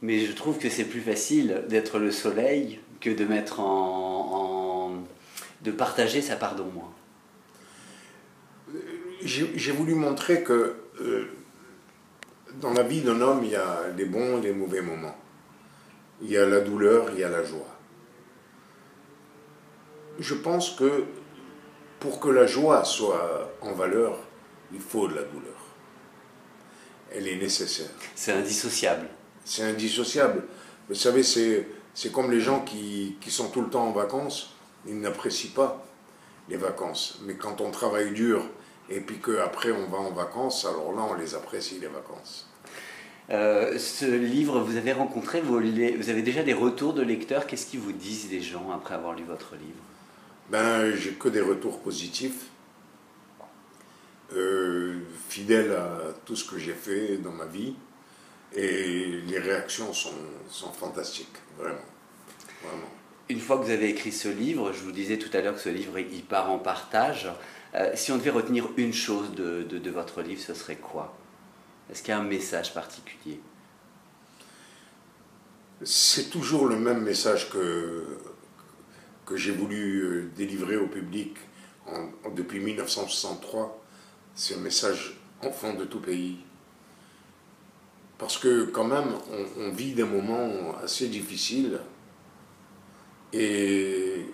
Mais je trouve que c'est plus facile d'être le soleil que de mettre de partager sa part d'ombre. J'ai voulu montrer que dans la vie d'un homme, il y a les bons et les mauvais moments. Il y a la douleur, il y a la joie. Je pense que pour que la joie soit en valeur, il faut de la douleur. Elle est nécessaire. C'est indissociable. C'est indissociable. Vous savez, c'est comme les gens qui sont tout le temps en vacances, ils n'apprécient pas les vacances. Mais quand on travaille dur et puis qu'après on va en vacances, alors là on les apprécie les vacances. Ce livre, vous avez rencontré, vous avez déjà des retours de lecteurs. Qu'est-ce qu'ils vous disent les gens après avoir lu votre livre? Ben, j'ai que des retours positifs, fidèles à tout ce que j'ai fait dans ma vie, et les réactions sont fantastiques, vraiment, vraiment. Une fois que vous avez écrit ce livre, je vous disais tout à l'heure que ce livre, il part en partage. Si on devait retenir une chose de votre livre, ce serait quoi? Est-ce qu'il y a un message particulier? C'est toujours le même message que j'ai voulu délivrer au public depuis 1963. C'est un message enfant de tout pays. Parce que quand même, on vit des moments assez difficiles et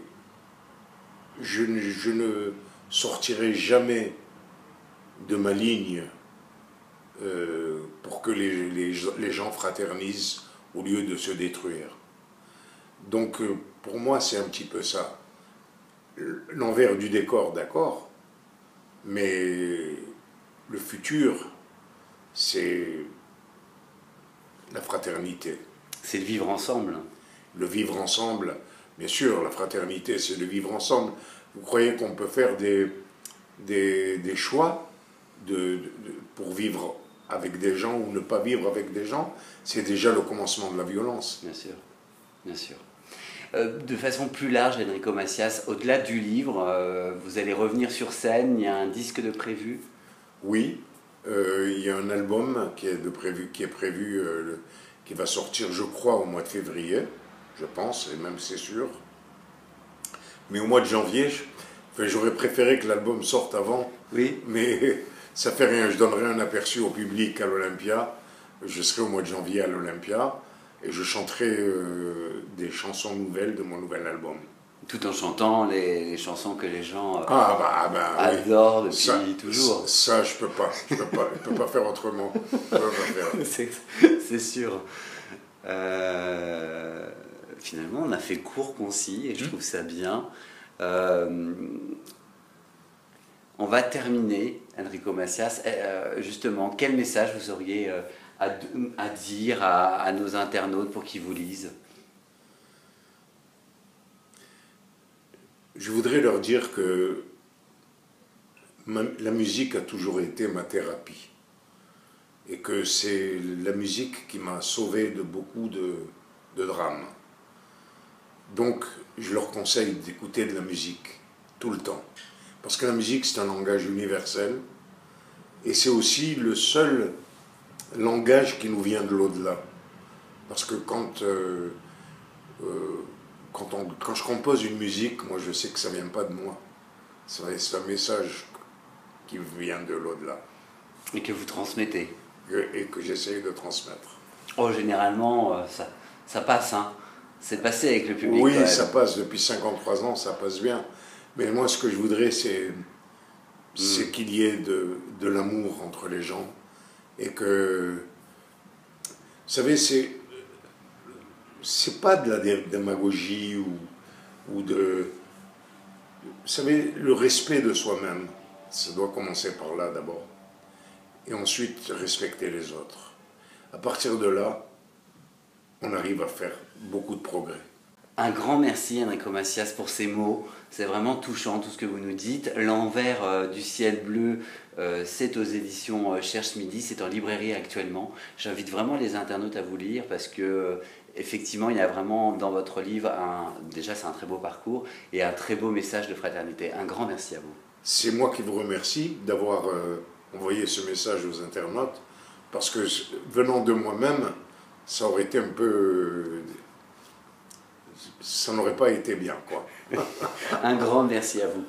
je ne sortirai jamais de ma ligne pour que les gens fraternisent au lieu de se détruire. Donc pour moi c'est un petit peu ça. L'envers du décor, d'accord, mais le futur c'est la fraternité. C'est le vivre ensemble. Le vivre ensemble, bien sûr, la fraternité c'est le vivre ensemble. Vous croyez qu'on peut faire des choix pour vivre avec des gens ou ne pas vivre avec des gens? C'est déjà le commencement de la violence. Bien sûr, bien sûr. De façon plus large, Enrico Macias, au-delà du livre, vous allez revenir sur scène, il y a un disque de prévu? Oui, il y a un album qui est prévu, qui va sortir, je crois, au mois de février, je pense, et même c'est sûr. Mais au mois de janvier, j'aurais préféré que l'album sorte avant, oui. Mais ça fait rien, je donnerai un aperçu au public à l'Olympia. Je serai au mois de janvier à l'Olympia et je chanterai des chansons nouvelles de mon nouvel album. Tout en chantant les chansons que les gens adorent oui. Depuis toujours. Ça, je peux pas faire autrement. C'est sûr. Finalement, on a fait court, concis, et je trouve ça bien. On va terminer, Enrico Macias. Justement, quel message vous auriez à dire à nos internautes pour qu'ils vous lisent? Je voudrais leur dire que la musique a toujours été ma thérapie. Et que c'est la musique qui m'a sauvé de beaucoup de drames. Donc, je leur conseille d'écouter de la musique, tout le temps. Parce que la musique, c'est un langage universel. Et c'est aussi le seul langage qui nous vient de l'au-delà. Parce que quand je compose une musique, moi je sais que ça ne vient pas de moi. C'est un message qui vient de l'au-delà. Et que vous transmettez. Et que j'essaye de transmettre. Oh, généralement, ça passe, hein. C'est passé avec le public. Oui, ça passe. Depuis 53 ans, ça passe bien. Mais moi, ce que je voudrais, c'est qu'il y ait de l'amour entre les gens. Et que, vous savez, c'est pas de la démagogie ou de... Vous savez, le respect de soi-même, ça doit commencer par là d'abord. Et ensuite, respecter les autres. À partir de là, on arrive à faire beaucoup de progrès. Un grand merci, Enrico Macias, pour ces mots. C'est vraiment touchant tout ce que vous nous dites. L'envers du ciel bleu, c'est aux éditions Cherche Midi, c'est en librairie actuellement. J'invite vraiment les internautes à vous lire parce que effectivement, il y a vraiment dans votre livre, déjà c'est un très beau parcours et un très beau message de fraternité. Un grand merci à vous. C'est moi qui vous remercie d'avoir envoyé ce message aux internautes parce que venant de moi-même, ça aurait été un peu... ça n'aurait pas été bien, quoi. Un grand merci à vous.